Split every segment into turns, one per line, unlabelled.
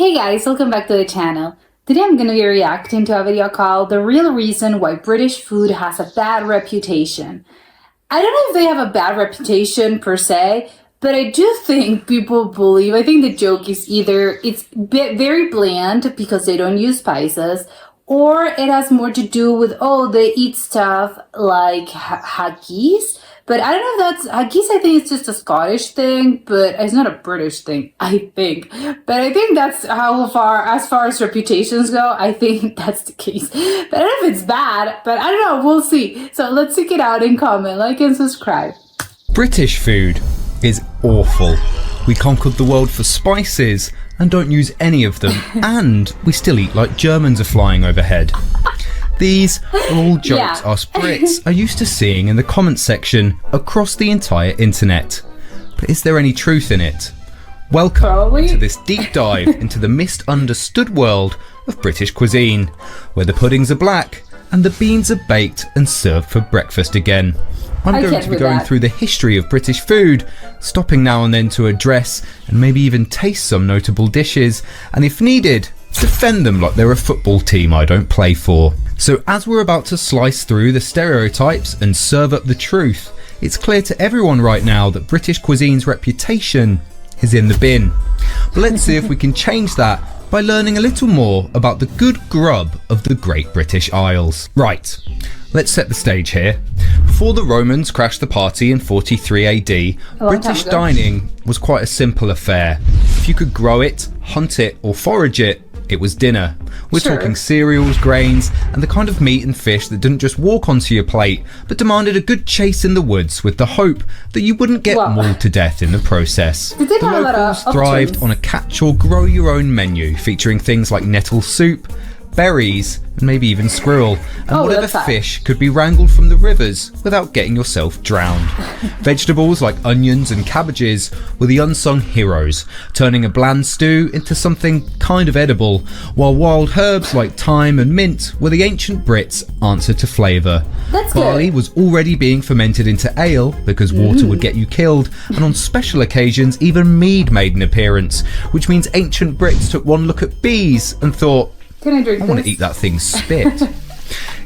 Hey guys, welcome back to the channel. Today I'm going to be reacting to a video called The Real Reason Why British Food Has a Bad Reputation. I don't know if they have a bad reputation per se, but I do think people believe, I think the joke is either it's very bland because they don't use spices, or it has more to do with, oh, they eat stuff like haggis. But I don't know if that's haggis. I think it's just a Scottish thing, but it's not a British thing, I think. But I think that's as far as reputations go, I think that's the case. But I don't know if it's bad, but I don't know, we'll see. So let's check it out and comment, like and subscribe.
British food is awful. We conquered the world for spices and don't use any of them, and we still eat like Germans are flying overhead. These are all jokes us Brits are used to seeing in the comments section across the entire internet. But is there any truth in it? Welcome to this deep dive into the misunderstood world of British cuisine, where the puddings are black and the beans are baked and served for breakfast again. I'm going to be going through the history of British food, stopping now and then to address and maybe even taste some notable dishes, and if needed, defend them like they're a football team I don't play for. So as we're about to slice through the stereotypes and serve up the truth, it's clear to everyone right now that British cuisine's reputation is in the bin. But let's see if we can change that by learning a little more about the good grub of the Great British Isles. Right, let's set the stage here. Before the Romans crashed the party in 43 AD, British dining was quite a simple affair. If you could grow it, hunt it, or forage it, it was dinner. We're talking cereals, grains, and the kind of meat and fish that didn't just walk onto your plate, but demanded a good chase in the woods with the hope that you wouldn't get mauled to death in the process. The locals thrived on a catch or grow your own menu, featuring things like nettle soup, berries, and maybe even squirrel, and whatever fish could be wrangled from the rivers without getting yourself drowned. Vegetables like onions and cabbages were the unsung heroes, turning a bland stew into something kind of edible, while wild herbs like thyme and mint were the ancient Brits' answer to flavour. Barley was already being fermented into ale because water would get you killed, and on special occasions even mead made an appearance, which means ancient Brits took one look at bees and thought,
can I drink this?
I want to eat that thing's spit.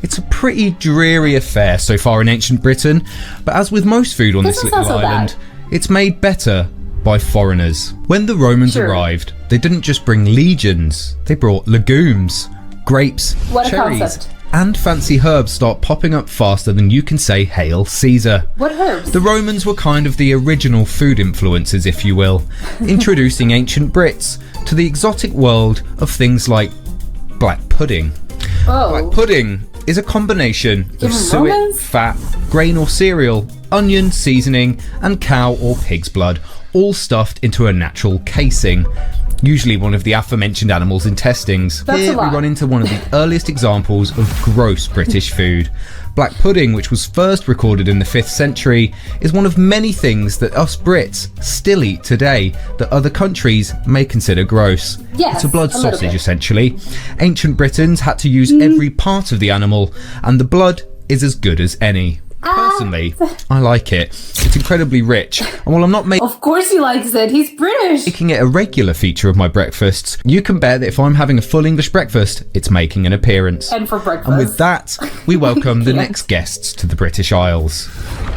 It's a pretty dreary affair so far in ancient Britain, but as with most food on this little island, it's made better by foreigners. When the Romans arrived, they didn't just bring legions, they brought legumes, grapes, cherries, and fancy herbs start popping up faster than you can say Hail Caesar.
What herbs?
The Romans were kind of the original food influencers, if you will, introducing ancient Brits to the exotic world of things like black pudding. Black pudding is a combination of suet, fat, grain or cereal, onion, seasoning, and cow or pig's blood, all stuffed into a natural casing, usually one of the aforementioned animals' intestines. Here we run into one of the earliest examples of gross British food. Black pudding, which was first recorded in the 5th century, is one of many things that us Brits still eat today that other countries may consider gross. It's a blood sausage, essentially. Ancient Britons had to use every part of the animal, and the blood is as good as any. Personally, I like it. It's incredibly rich, and while I'm not making
Of course he likes it, he's British!
Making it a regular feature of my breakfasts, you can bet that if I'm having a full English breakfast, it's making an appearance.
And for breakfast.
And with that, we welcome the next guests to the British Isles,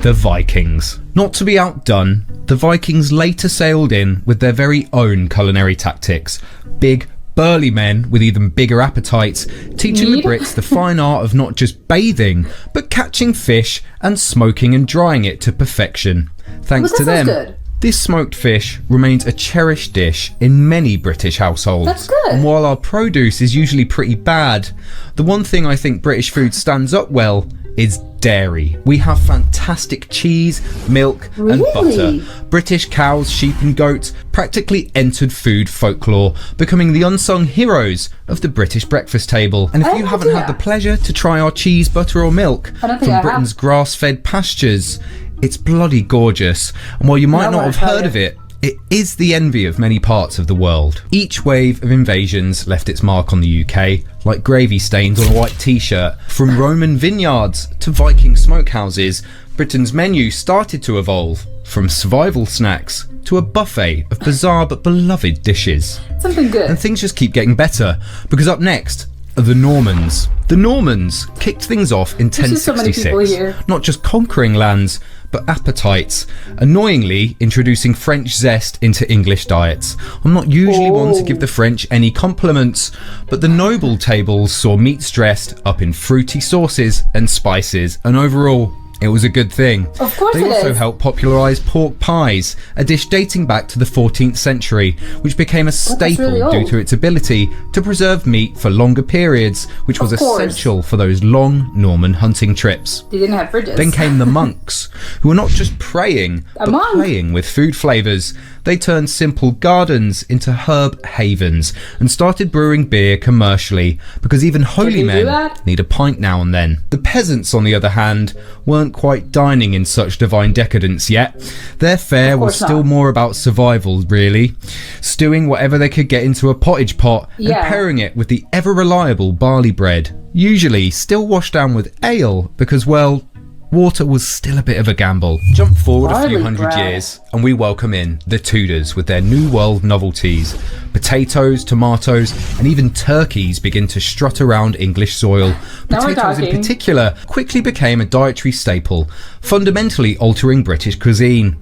the Vikings. Not to be outdone, the Vikings later sailed in with their very own culinary tactics. Big, burly men with even bigger appetites, teaching the Brits the fine art of not just bathing, but catching fish and smoking and drying it to perfection. Thanks to them, this smoked fish remains a cherished dish in many British households.
That's good.
And while our produce is usually pretty bad, the one thing I think British food stands up well is dairy. We have fantastic cheese, milk, and butter. British cows, sheep, and goats practically entered food folklore, becoming the unsung heroes of the British breakfast table. And if you haven't had the pleasure to try our cheese, butter, or milk from Britain's grass-fed pastures, it's bloody gorgeous. And while you might not have heard of it, it is the envy of many parts of the world. Each wave of invasions left its mark on the UK, like gravy stains on a white t-shirt. From Roman vineyards to Viking smokehouses, Britain's menu started to evolve. from survival snacks to a buffet of bizarre but beloved dishes.
Something good.
And things just keep getting better, because up next are the Normans. The Normans kicked things off in
There's just so many people
1066,
here.
not just conquering lands, but appetites, annoyingly introducing French zest into English diets. I'm not usually one to give the French any compliments, but the noble tables saw meats dressed up in fruity sauces and spices, and overall, it was a good thing.
Of course
They
it
also
is.
helped popularise pork pies, a dish dating back to the 14th century, which became a staple
really
due
old.
to its ability to preserve meat for longer periods, which was
Of course.
essential for those long Norman hunting trips.
They didn't have fridges.
Then came the monks, who were not just praying, but
monk.
playing with food flavours. They turned simple gardens into herb havens and started brewing beer commercially, because even holy
they do
men
that?
need a pint now and then. The peasants, on the other hand, weren't quite dining in such divine decadence yet. Their fare was
course not.
still more about survival, really. Stewing whatever they could get into a pottage pot and
Yeah.
pairing it with the ever-reliable barley bread, usually still washed down with ale because, well, water was still a bit of a gamble. Jump forward a few
Barley
hundred
bread.
years and we welcome in the Tudors with their New World novelties. Potatoes, tomatoes and even turkeys begin to strut around English soil.
Now we're
Potatoes in
talking.
particular quickly became a dietary staple, fundamentally altering British cuisine.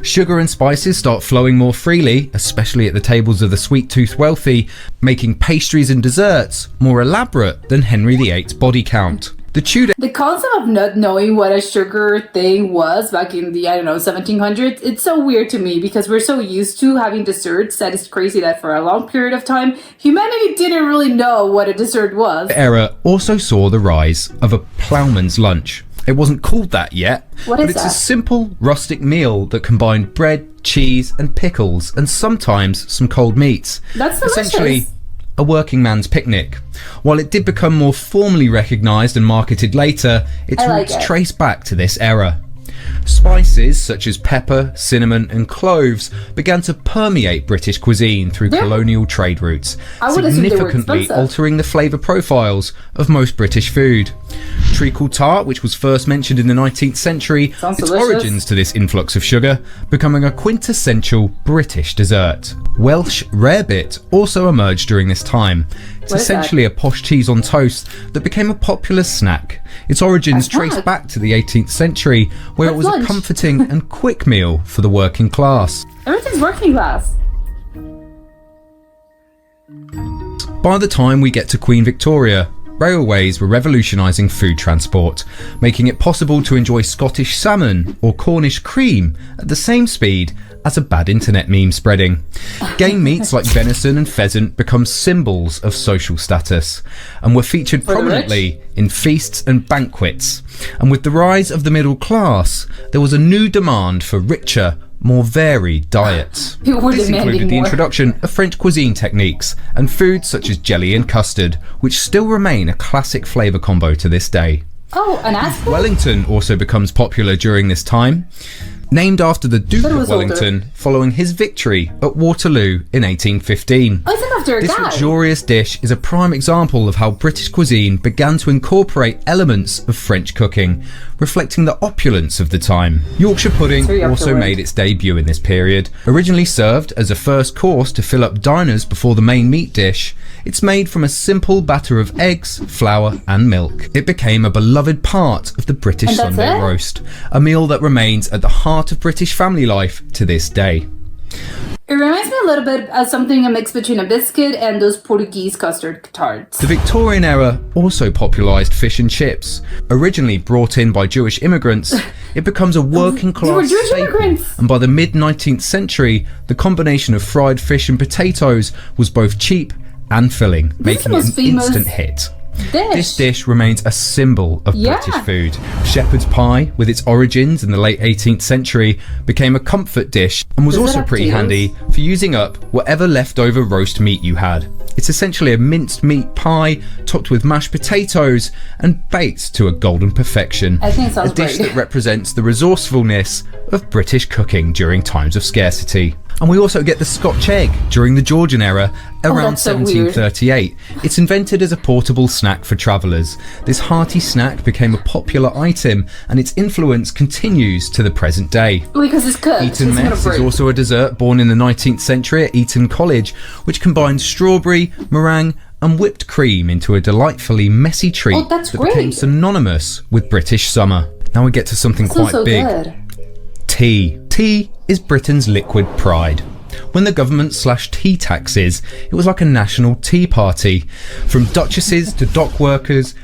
Sugar and spices start flowing more freely, especially at the tables of the sweet-toothed wealthy, making pastries and desserts more elaborate than Henry VIII's body count. The Tudor
The concept of not knowing what a sugar thing was back in the, 1700s, it's so weird to me because we're so used to having desserts that it's crazy that for a long period of time, humanity didn't really know what a dessert was.
era also saw the rise of a ploughman's lunch. It wasn't called that yet,
What
but
is
it's a
that?
simple rustic meal that combined bread, cheese and pickles and sometimes some cold meats.
That's delicious.
Essentially, a working man's picnic. While it did become more formally recognised and marketed later, its
I like
roots
it.
trace back to this era. Spices such as pepper, cinnamon and cloves began to permeate British cuisine through
They're-
colonial trade routes,
I would assume they were
significantly
expensive.
altering the flavour profiles of most British food. Treacle tart, which was first mentioned in the 19th century,
Sounds
its
delicious.
origins to this influx of sugar, becoming a quintessential British dessert. Welsh rarebit also emerged during this time. It's
What is that?
essentially a posh cheese on toast that became a popular snack. Its origins
A
trace
snack?
back to the 18th century, where it
What's
was
lunch?
a comforting and quick meal for the working class.
Everything's working class.
By the time we get to Queen Victoria, railways were revolutionising food transport, making it possible to enjoy Scottish salmon or Cornish cream at the same speed as a bad internet meme spreading. Game meats like venison and pheasant become symbols of social status and were featured
the rich?
prominently in feasts and banquets. And with the rise of the middle class, there was a new demand for richer, more varied diets.
People were
This
demanding
included the
more.
introduction of French cuisine techniques and foods such as jelly and custard, which still remain a classic flavour combo to this day.
Oh, an aspirin?
Wellington also becomes popular during this time. Named after the Duke
But it
of
was older.
Wellington following his victory at Waterloo in 1815.
Oh, it's not after a
This
guy.
luxurious dish is a prime example of how British cuisine began to incorporate elements of French cooking, reflecting the opulence of the time. Yorkshire pudding
very
also
opulent.
made its debut in this period. Originally served as a first course to fill up diners before the main meat dish, it's made from a simple batter of eggs, flour and milk. It became a beloved part of the British
And that's
Sunday
it?
roast, a meal that remains at the heart of British family life to this day.
It reminds me a little bit of something a mix between a biscuit and those Portuguese custard tarts.
The Victorian era also popularised fish and chips. Originally brought in by Jewish immigrants, it becomes a working
They were
class
Jewish
staple.
immigrants.
And by the mid-19th century, the combination of fried fish and potatoes was both cheap and filling,
is the
making it an
most famous
instant hit.
Dish.
This dish remains a symbol of
Yeah.
British food. Shepherd's pie, with its origins in the late 18th century, became a comfort dish and was
Does it
also
have
pretty
potatoes?
handy for using up whatever leftover roast meat you had. It's essentially a minced meat pie topped with mashed potatoes and baked to a golden perfection.
I think it sounds
a dish
great.
that represents the resourcefulness of British cooking during times of scarcity. And we also get the Scotch egg during the Georgian era around
that's so weird.
1738. It's invented as a portable snack for travellers. This hearty snack became a popular item and its influence continues to the present day.
Because it's cooked.
Eton
it's gonna
mess is
break.
also a dessert born in the 19th century at Eton College, which combines strawberry, meringue and whipped cream into a delightfully messy treat
Oh, that's
that became
great.
synonymous with British summer. Now we get to something
So,
quite
so
big.
good.
Tea. Tea is Britain's liquid pride. When the government slashed tea taxes, it was like a national tea party. From duchesses to dock workers,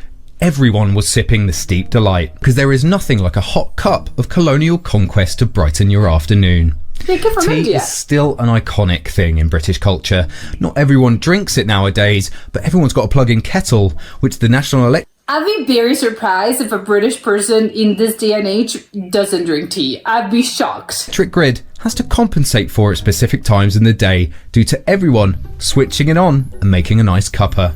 everyone was sipping the steep delight, because there is nothing like a hot cup of colonial conquest to brighten your afternoon.
They come from
Tea
India.
is still an iconic thing in British culture. Not everyone drinks it nowadays, but everyone's got a plug-in kettle, which the National
I'd be very surprised if a British person in this day and age doesn't drink tea. I'd be shocked.
Electric grid has to compensate for at specific times in the day due to everyone switching it on and making a nice cuppa.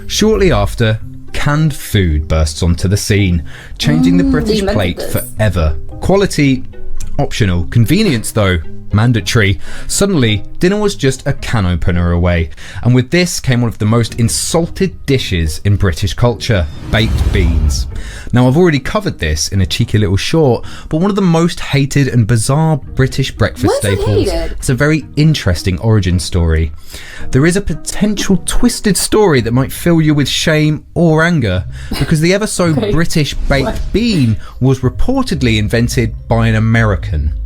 Shortly after, canned food bursts onto the scene, changing the British
invented
plate
this.
forever. Quality, optional. Convenience, though, mandatory. Suddenly, dinner was just a can opener away. And with this came one of the most insulted dishes in British culture, baked beans. Now, I've already covered this in a cheeky little short, but one of the most hated and bizarre British breakfast
Why is it
staples.
hated?
It's a very interesting origin story. There is a potential twisted story that might fill you with shame or anger, because the ever so British baked bean was reportedly invented by an American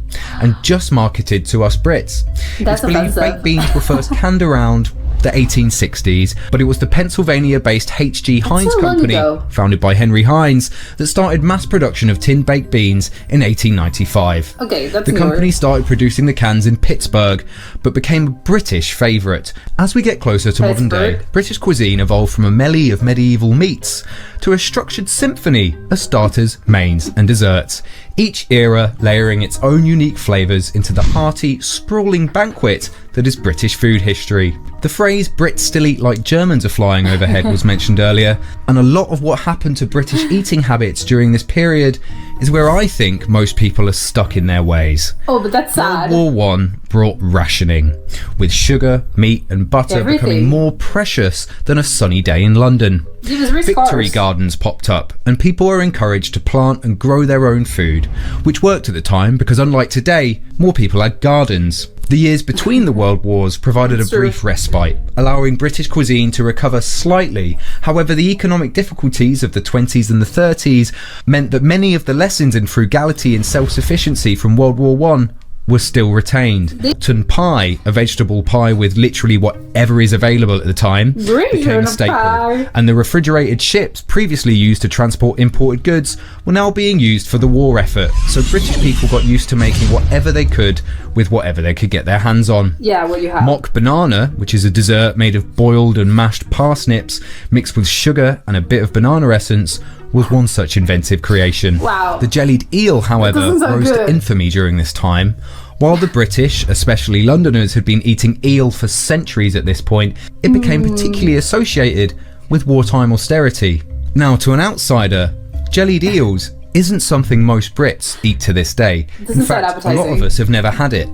and just marketed to us Brits.
That's
It's believed
offensive.
baked beans were first canned around the 1860s, but it was the Pennsylvania-based H.G. Heinz
so long
Company,
ago.
founded by Henry Heinz, that started mass production of tin baked beans in 1895.
Okay, that's
The
newer.
company started producing the cans in Pittsburgh, but became a British favourite. As we get closer to modern day,
Pittsburgh?
British cuisine evolved from a melee of medieval meats to a structured symphony of starters, mains and desserts, each era layering its own unique flavours into the hearty, sprawling banquet that is British food history. The phrase "Brits still eat like Germans are flying overhead" was mentioned earlier, and a lot of what happened to British eating habits during this period is where I think most people are stuck in their ways.
Oh, but that's sad.
World War I brought rationing, with sugar, meat and butter becoming
Everything.
more precious than a sunny day in London.
It was very
Victory
scarce.
gardens popped up, and people were encouraged to plant and grow their own food, which worked at the time because, unlike today, more people had gardens. The years between the world wars provided a
That's true.
brief respite, allowing British cuisine to recover slightly. However, the economic difficulties of the 20s and the 30s meant that many of the lessons in frugality and self-sufficiency from World War I were still retained. Mutton pie, a vegetable pie with literally whatever is available at the time, became a staple.
pie.
And the refrigerated ships previously used to transport imported goods were now being used for the war effort. So British people got used to making whatever they could with whatever they could get their hands on.
Yeah, what you have.
Mock banana, which is a dessert made of boiled and mashed parsnips mixed with sugar and a bit of banana essence, was one such inventive creation.
Wow.
The jellied eel, however,
doesn't sound
rose to
good.
infamy during this time. While the British, especially Londoners, had been eating eel for centuries at this point, it became particularly associated with wartime austerity. Now, to an outsider, jellied eels isn't something most Brits eat to this day.
Doesn't
In
sound
fact, a lot of
appetizing.
us have never had it.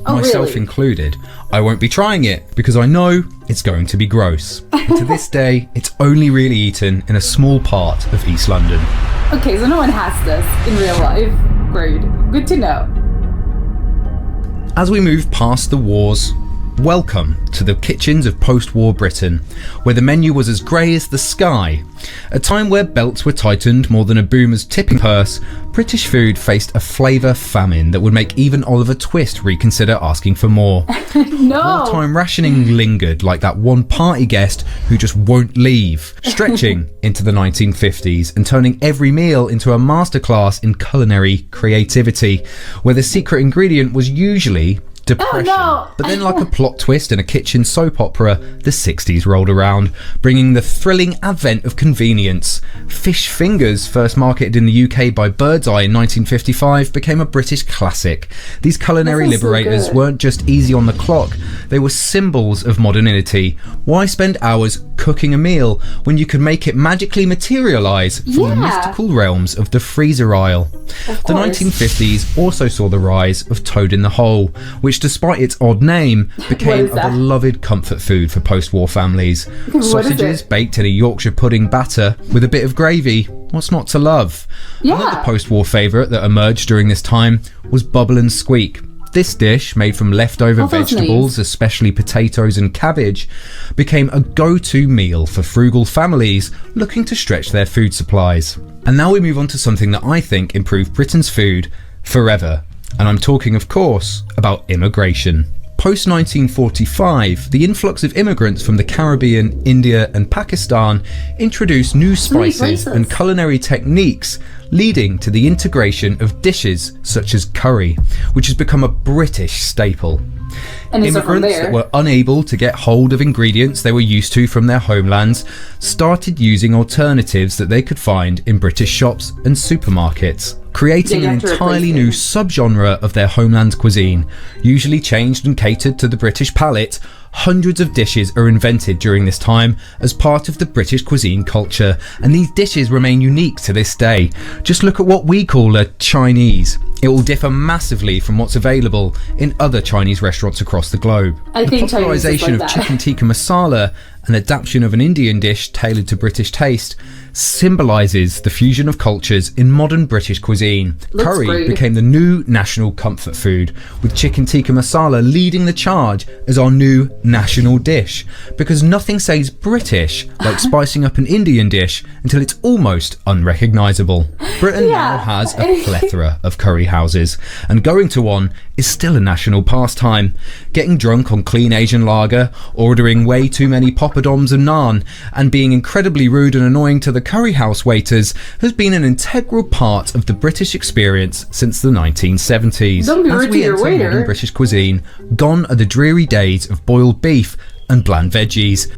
Oh,
Myself
really?
included. I won't be trying it because I know it's going to be gross. And to this day, it's only really eaten in a small part of East London.
Okay, so no one has this in real life. Great. Good to know.
As we move past the wars, welcome to the kitchens of post-war Britain, where the menu was as grey as the sky. A time where belts were tightened more than a boomer's tipping purse, British food faced a flavour famine that would make even Oliver Twist reconsider asking for more.
No.
Wartime rationing lingered like that one party guest who just won't leave, stretching into the 1950s and turning every meal into a masterclass in culinary creativity, where the secret ingredient was usually depression.
no.
But then, like a plot twist in a kitchen soap opera, the 60s rolled around, bringing the thrilling advent of convenience. Fish fingers, first marketed in the UK by Birdseye in 1955, became a British classic. These culinary
That sounds so
liberators
good.
weren't just easy on the clock, they were symbols of modernity. Why spend hours cooking a meal when you could make it magically materialise from the
Yeah.
mystical realms of the freezer aisle?
Of
The
course.
1950s also saw the rise of Toad in the Hole, which despite its odd name, became
is
a
that?
beloved comfort food for post-war families.
is
Sausages
it?
baked in a Yorkshire pudding batter with a bit of gravy. What's not to love?
Yeah.
Another post-war favourite that emerged during this time was Bubble and Squeak. This dish, made from leftover
Oh, those
vegetables, especially potatoes and cabbage, became a go-to meal for frugal families looking to stretch their food supplies. And now we move on to something that I think improved Britain's food forever. And I'm talking, of course, about immigration. Post 1945, the influx of immigrants from the Caribbean, India, and Pakistan introduced new spices
places.
and culinary techniques, leading to the integration of dishes such as curry, which has become a British staple.
And so from
Immigrants
there,
that were unable to get hold of ingredients they were used to from their homelands started using alternatives that they could find in British shops and supermarkets, creating
They
an
have to
entirely
replace
new
it.
subgenre of their homeland cuisine, usually changed and catered to the British palate. Hundreds of dishes are invented during this time as part of the British cuisine culture, and these dishes remain unique to this day. Just look at what we call a Chinese. It will differ massively from what's available in other Chinese restaurants across the globe.
I
The
think Chinese is
popularisation
like
of
that.
chicken tikka masala, an adaptation of an Indian dish tailored to British taste, symbolises the fusion of cultures in modern British cuisine.
Looks
Curry
great.
became the new national comfort food, with chicken tikka masala leading the charge as our new national dish, because nothing says British like spicing up an Indian dish until it's almost unrecognisable. Britain now
Yeah.
has a plethora of curry houses, and going to one is still a national pastime. Getting drunk on clean Asian lager, ordering way too many poppadoms and naan, and being incredibly rude and annoying to the curry house waiters has been an integral part of the British experience since the 1970s.
Don't be
As
rude
we
to your
enter
waiter.
modern British cuisine, gone are the dreary days of boiled beef and bland veggies.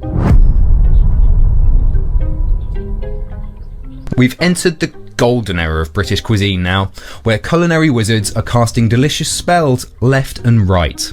We've entered the golden era of British cuisine now, where culinary wizards are casting delicious spells left and right.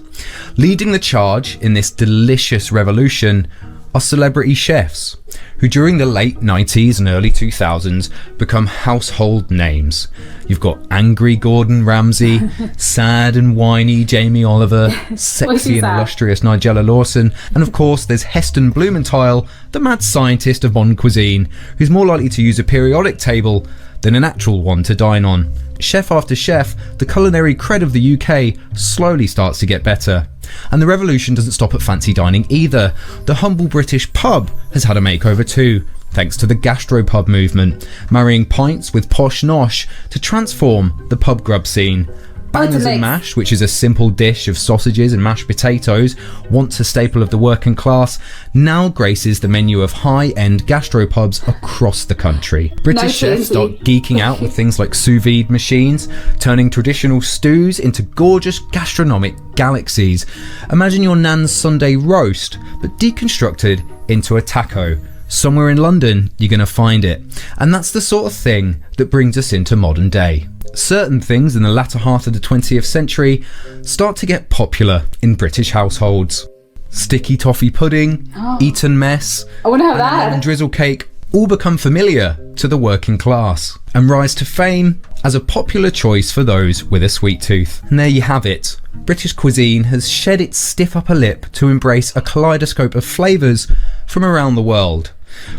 Leading the charge in this delicious revolution are celebrity chefs, who during the late 90s and early 2000s become household names. You've got angry Gordon Ramsay, sad and whiny Jamie Oliver, sexy and
sad?
illustrious Nigella Lawson, and of course there's Heston Blumenthal, the mad scientist of modern cuisine, who's more likely to use a periodic table than an actual one to dine on. Chef after chef, the culinary cred of the UK slowly starts to get better. And the revolution doesn't stop at fancy dining either. The humble British pub has had a makeover too, thanks to the gastropub movement, marrying pints with posh nosh to transform the pub grub scene. Bangers and mash, which is a simple dish of sausages and mashed potatoes, once a staple of the working class, now graces the menu of high-end gastropubs across the country. British
Nice
chefs
and
start
easy.
geeking out with things like sous vide machines, turning traditional stews into gorgeous gastronomic galaxies. Imagine your nan's Sunday roast, but deconstructed into a taco. Somewhere in London, you're going to find it. And that's the sort of thing that brings us into modern day. Certain things in the latter half of the 20th century start to get popular in British households. Sticky toffee pudding, Eton mess,
I want to have
and lemon
that.
drizzle cake all become familiar to the working class and rise to fame as a popular choice for those with a sweet tooth. And there you have it. British cuisine has shed its stiff upper lip to embrace a kaleidoscope of flavours from around the world.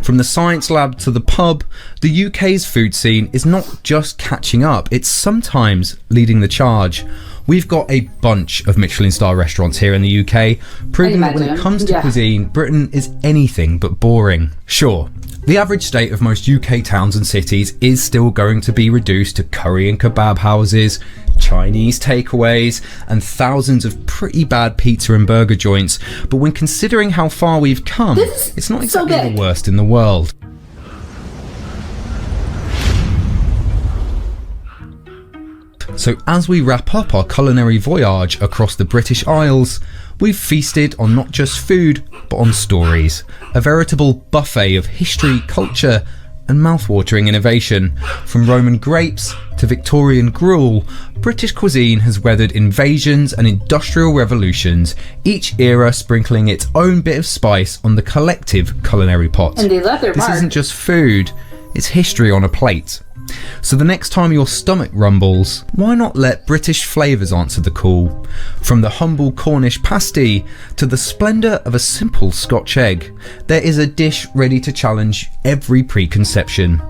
From the science lab to the pub, the UK's food scene is not just catching up, it's sometimes leading the charge. We've got a bunch of Michelin star restaurants here in the UK, proving that when it
imagine,
comes to
yeah.
cuisine, Britain is anything but boring. Sure, the average state of most UK towns and cities is still going to be reduced to curry and kebab houses, Chinese takeaways, and thousands of pretty bad pizza and burger joints, but when considering how far we've come,
This is
it's not
so
exactly
big.
the worst in the world. So as we wrap up our culinary voyage across the British Isles, we've feasted on not just food, but on stories. A veritable buffet of history, culture, and mouthwatering innovation. From Roman grapes to Victorian gruel, British cuisine has weathered invasions and industrial revolutions, each era sprinkling its own bit of spice on the collective culinary pot.
And they left their
This
mark.
isn't just food, it's history on a plate. So the next time your stomach rumbles, why not let British flavours answer the call? From the humble Cornish pasty to the splendour of a simple Scotch egg, there is a dish ready to challenge every preconception.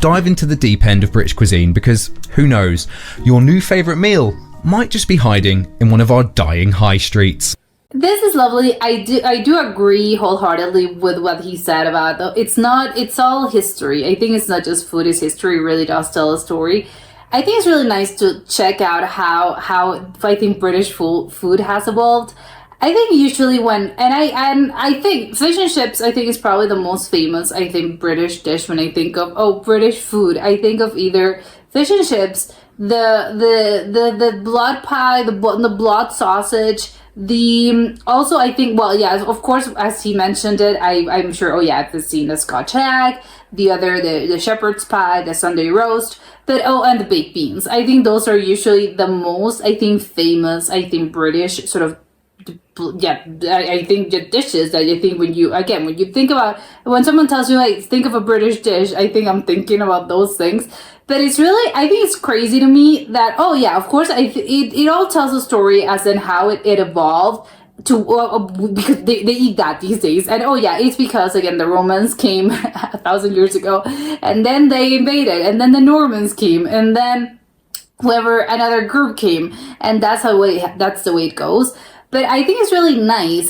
Dive into the deep end of British cuisine because, who knows, your new favourite meal might just be hiding in one of our dying high streets.
This is lovely. I do agree wholeheartedly with what he said about it's all history. I think it's not just food, it's history. It really does tell a story. I think it's really nice to check out how I think British food has evolved. I think usually I think fish and chips I think is probably the most famous British dish when I think of British food. I think of either fish and chips, the blood pie, the blood sausage. I think, well, yeah, of course, as he mentioned it, I'm sure, I've seen the Scotch egg, the shepherd's pie, the Sunday roast, and the baked beans. I think those are usually the most, famous, British sort of, I think the dishes that you think when you think about, when someone tells you, like, think of a British dish, I think I'm thinking about those things. But it's really, I think it's crazy to me that, of course, it all tells a story as in how it evolved to, because they eat that these days. And it's because, again, the Romans came 1,000 years ago, and then they invaded, and then the Normans came, and then another group came, and that's the way it goes. But I think it's really nice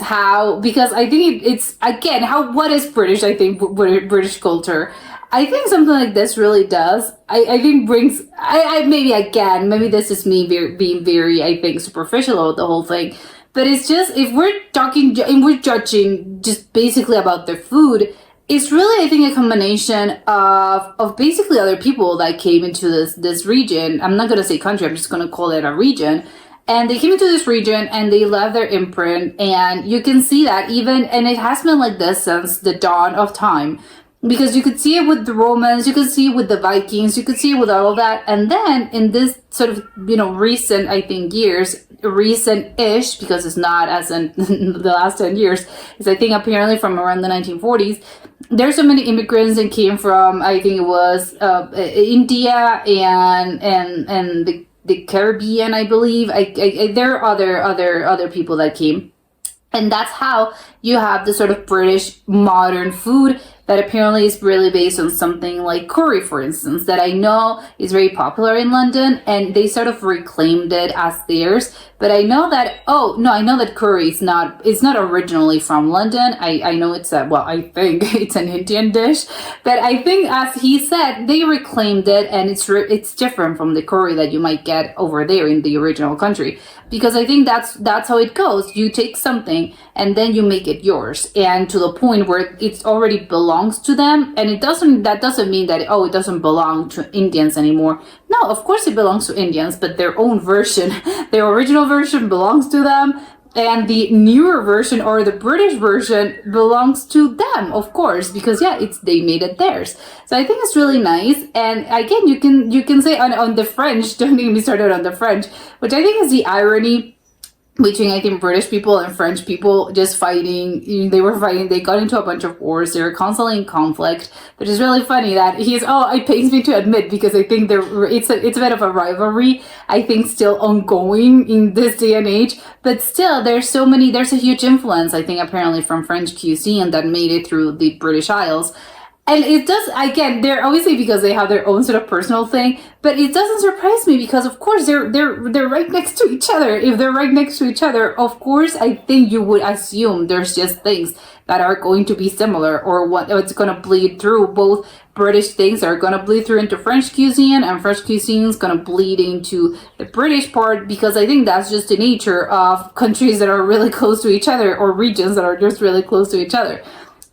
because I think it's, again, what is British, British culture. I think something like this really does. I think brings, maybe this is me being very, superficial about the whole thing. But it's just, if we're talking, and we're judging just basically about the food, it's really, I think, a combination of basically other people that came into this region. I'm not going to say country, I'm just going to call it a region. And they came into this region and they left their imprint. And you can see that and it has been like this since the dawn of time. Because you could see it with the Romans, you could see it with the Vikings, you could see it with all of that. And then in this sort of, recent, years, recent-ish, because it's not as in the last 10 years, is apparently from around the 1940s, there's so many immigrants that came from, I think it was India and the Caribbean, I believe. There are other people that came. And that's how you have the sort of British modern food that apparently is really based on something like curry, for instance, that I know is very popular in London, and they sort of reclaimed it as theirs. But I know that, I know that curry is not originally from London. I know I think it's an Indian dish. But I think, as he said, they reclaimed it, and it's different from the curry that you might get over there in the original country. Because I think that's how it goes. You take something and then you make it yours, and to the point where it already belongs to them. And that doesn't mean that it doesn't belong to Indians anymore. No, of course it belongs to Indians, but their own version, their original version belongs to them, and the newer version or the British version belongs to them, of course, because they made it theirs. So I think it's really nice. And again, you can say on the French, don't get me started on the French, which I think is the irony between, I think, British people and French people just fighting. They were fighting, they got into a bunch of wars, they were constantly in conflict, which is really funny that it pains me to admit, because I think it's a bit of a rivalry, I think, still ongoing in this day and age. But still, there's a huge influence, I think, apparently from French cuisine that made it through the British Isles. And it does, again, they're obviously, because they have their own sort of personal thing, but it doesn't surprise me, because of course they're right next to each other. If they're right next to each other, of course, I think you would assume there's just things that are going to be similar, or what's going to bleed through. Both British things are going to bleed through into French cuisine, and French cuisine is going to bleed into the British part, because I think that's just the nature of countries that are really close to each other, or regions that are just really close to each other.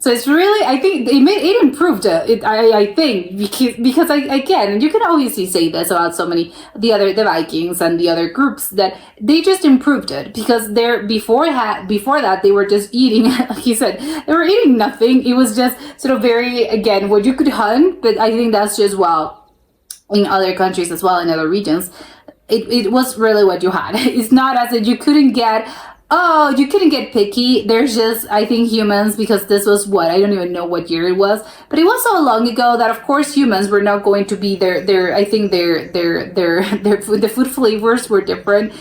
So it's really, I think it improved it. I think because again, you can obviously say this about so many the Vikings and the other groups, that they just improved it, because before that they were just eating, like he said, they were eating nothing. It was just sort of very, again, what you could hunt. But I think that's just, well, in other countries as well, in other regions, it was really what you had. It's not as if you couldn't get picky. There's just, I think, humans, because this was what, I don't even know what year it was, but it was so long ago that of course humans were not going to be the food flavors were different.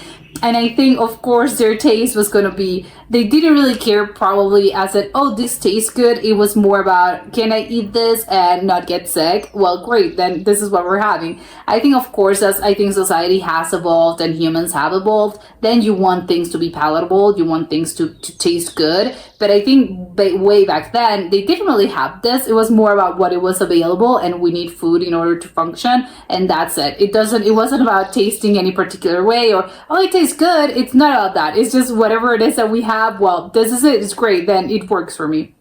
And I think, of course, their taste was going to be, they didn't really care probably as in, oh, this tastes good. It was more about, can I eat this and not get sick? Well, great, then this is what we're having. I think, of course, as I think society has evolved and humans have evolved, then you want things to be palatable, you want things to taste good. But I think way back then, they didn't really have this. It was more about what it was available, and we need food in order to function, and that's it. It wasn't about tasting any particular way, or, oh, it tastes good. It's not about that. It's just whatever it is that we have, well, this is it. It's great. Then it works for me.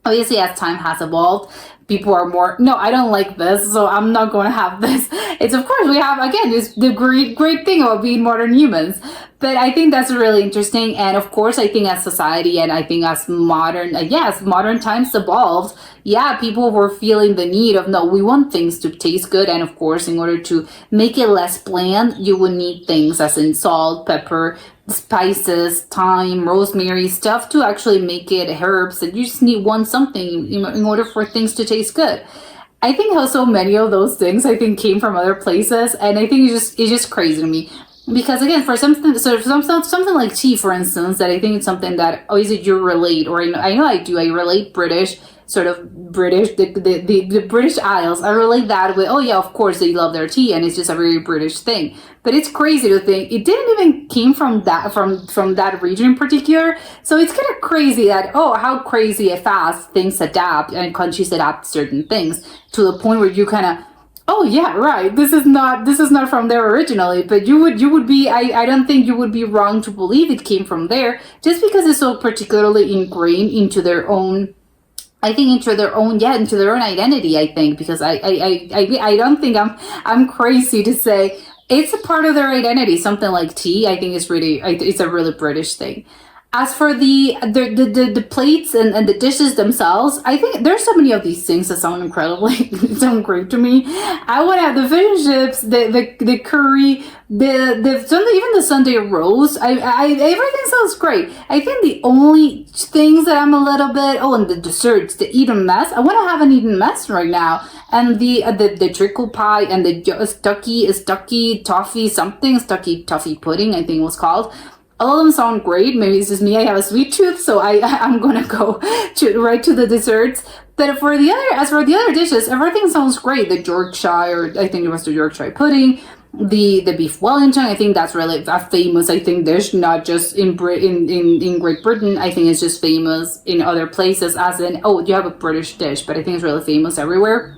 Obviously, as time has evolved, people are more, no, I don't like this, so I'm not going to have this. It's, of course, we have, again, this the great thing about being modern humans. But I think that's really interesting. And of course, I think as society, and I think as modern times evolved, people were feeling the need of, no, we want things to taste good. And of course, in order to make it less bland, you would need things as in salt, pepper, spices, thyme, rosemary, stuff to actually make it, herbs, and you just want something in order for things to taste good. I think how so many of those things, I think, came from other places, and I think it's just crazy to me. Because again, for something like tea, for instance, that I think it's something that obviously you relate, or I know I do. I relate British, the British Isles. I relate that with, oh yeah, of course they love their tea, and it's just a very British thing. But it's crazy to think it didn't even came from that region in particular. So it's kind of crazy that, oh, how crazy fast things adapt and countries adapt certain things to the point where you kind of, oh yeah, right, this is not from there originally, but you would be, I don't think you would be wrong to believe it came from there, just because it's so particularly ingrained into their own, into their own identity, I think, because I don't think I'm crazy to say it's a part of their identity. Something like tea, I think it's a really British thing. As for the plates and the dishes themselves, I think there's so many of these things that sound sound great to me. I would have the fish and chips, the curry, the Sunday, even the Sunday roast. Everything sounds great. I think the only things that I'm a little bit, and the desserts, the Eden mess. I want to have an Eden mess right now, and the treacle pie and the stucky toffee pudding, I think it was called. All of them sound great. Maybe it's just me. I have a sweet tooth, so I'm gonna go right to the desserts. But as for the other dishes, everything sounds great. The Yorkshire, I think it was the Yorkshire pudding, the beef Wellington. I think that's really a famous, I think, dish, not just in Great Britain. I think it's just famous in other places. As in, you have a British dish, but I think it's really famous everywhere.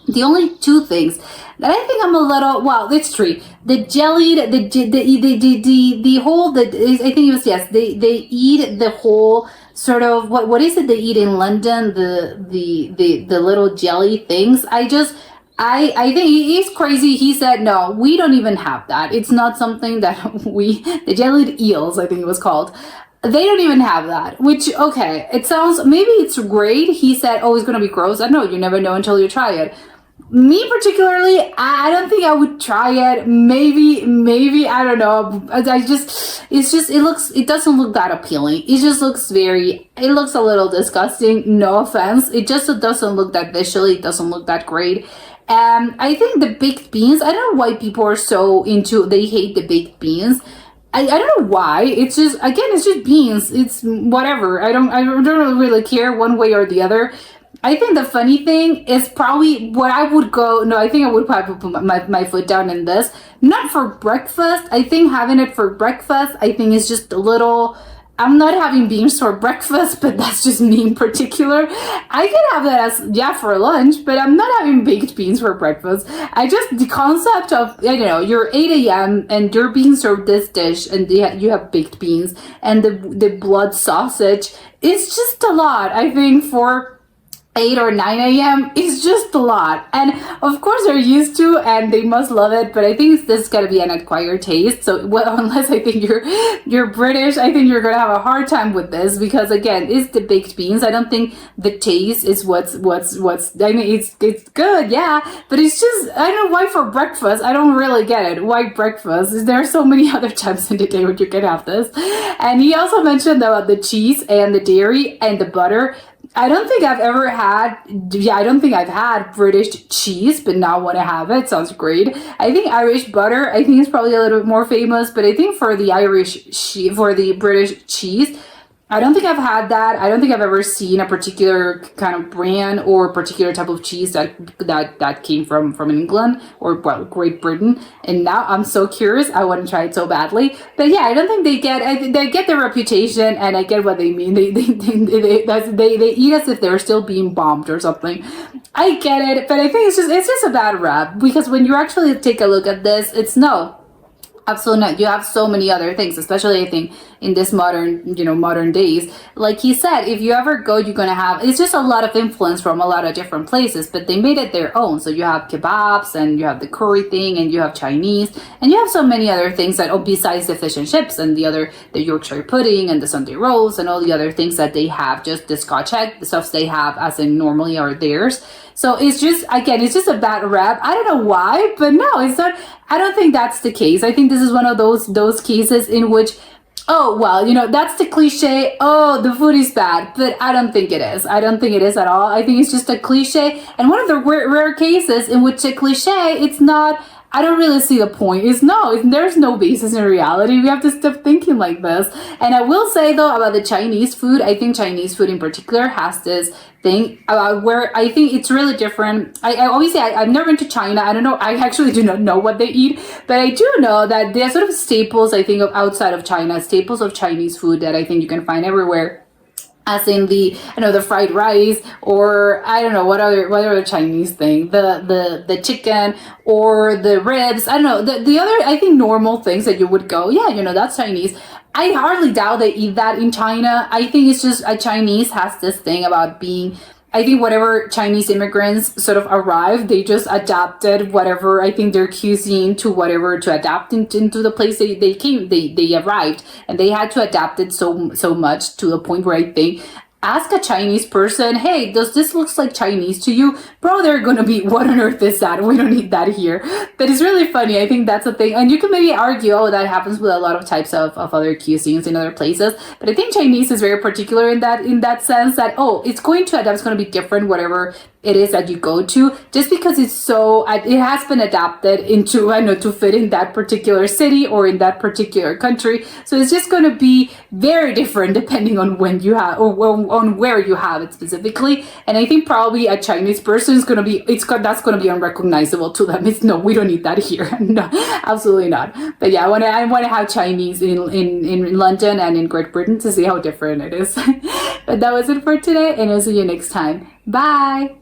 The only two things that I think I'm a little, well, it's three. The jellied, the whole, I think it was, yes, they eat the whole sort of, what is it they eat in London? The little jelly things. I think he's crazy. He said, no, we don't even have that. It's not something that the jellied eels, I think it was called. They don't even have that, which, okay, it sounds, maybe it's great. He said, it's going to be gross. I know, you never know until you try it. Me particularly, I don't think I would try it. Maybe, I don't know. It doesn't look that appealing. It just looks it looks a little disgusting. No offense. It just doesn't look that visually. It doesn't look that great. I think the baked beans, I don't know why people are so they hate the baked beans. I don't know why. It's just beans. It's whatever. I don't really care one way or the other. I think the funny thing is probably what I would go. No, I think I would probably put my foot down in this. Not for breakfast. I think having it for breakfast, I think is just a little. I'm not having beans for breakfast, but that's just me in particular. I can have that as, yeah, for lunch, but I'm not having baked beans for breakfast. The concept of, you're 8 a.m. and you're being served this dish and you have baked beans and the blood sausage, it's just a lot, I think, for 8 or 9 a.m. is just a lot. And of course they're used to and they must love it, but I think this is gonna be an acquired taste. So unless I think you're British, I think you're gonna have a hard time with this because again, it's the baked beans. I don't think the taste is what's I mean it's good, yeah, but it's just, I don't know why for breakfast. I don't really get it. Why breakfast? There are so many other times in the day when you can have this. And he also mentioned about the cheese and the dairy and the butter. I don't think I've had British cheese, but now I want to have it. Sounds great. I think Irish butter, I think it's probably a little bit more famous, but I think for the British cheese, I don't think I've had that. I don't think I've ever seen a particular kind of brand or particular type of cheese that came from England or Great Britain. And now I'm so curious. I want to try it so badly. But yeah, I don't think they get their reputation, and I get what they mean. They eat as if they're still being bombed or something. I get it, but I think it's just a bad rap because when you actually take a look at this, it's no. Absolutely not. You have so many other things, especially I think in this modern days. Like he said, if you ever go, you're going to have, it's just a lot of influence from a lot of different places, but they made it their own. So you have kebabs and you have the curry thing and you have Chinese and you have so many other things that, besides the fish and chips and the Yorkshire pudding and the Sunday rolls and all the other things that they have, just the Scotch egg, the stuff they have as in normally are theirs. So it's just a bad rap. I don't know why, but no, it's not. I don't think that's the case. I think this is one of those cases in which, oh, well, that's the cliche. Oh, the food is bad, but I don't think it is. I don't think it is at all. I think it's just a cliche. And one of the rare cases in which a cliche, it's not, I don't really see the point. There's no basis in reality. We have to stop thinking like this. And I will say though about the Chinese food, I think Chinese food in particular has this thing about where I think it's really different. I obviously I've never been to China. I don't know. I actually do not know what they eat, but I do know that there are sort of staples, I think, of outside of China, staples of Chinese food that I think you can find everywhere. As in the fried rice, or I don't know what other Chinese thing, the chicken or the ribs. I don't know the other, I think, normal things that you would go, yeah, that's Chinese. I hardly doubt they eat that in China. I think it's just Chinese has this thing about being, I think whatever Chinese immigrants sort of arrived, they just adapted whatever, I think, their cuisine to adapt into the place they arrived, and they had to adapt it so much to the point where I think, ask a Chinese person, hey, does this look like Chinese to you? Bro, they're going to be, what on earth is that? We don't need that here. But it's really funny. I think that's the thing. And you can maybe argue, oh, that happens with a lot of types of other cuisines in other places. But I think Chinese is very particular in that sense that, it's going to adapt. It's going to be different, whatever it is that you go to, just because it has been adapted into, to fit in that particular city or in that particular country. So it's just going to be very different depending on when you have, or on where you have it specifically. And I think probably a Chinese person is going to be, that's going to be unrecognizable to them. It's no, we don't need that here. No, absolutely not. But yeah, I want to have Chinese in London and in Great Britain to see how different it is. But that was it for today, and I'll see you next time. Bye.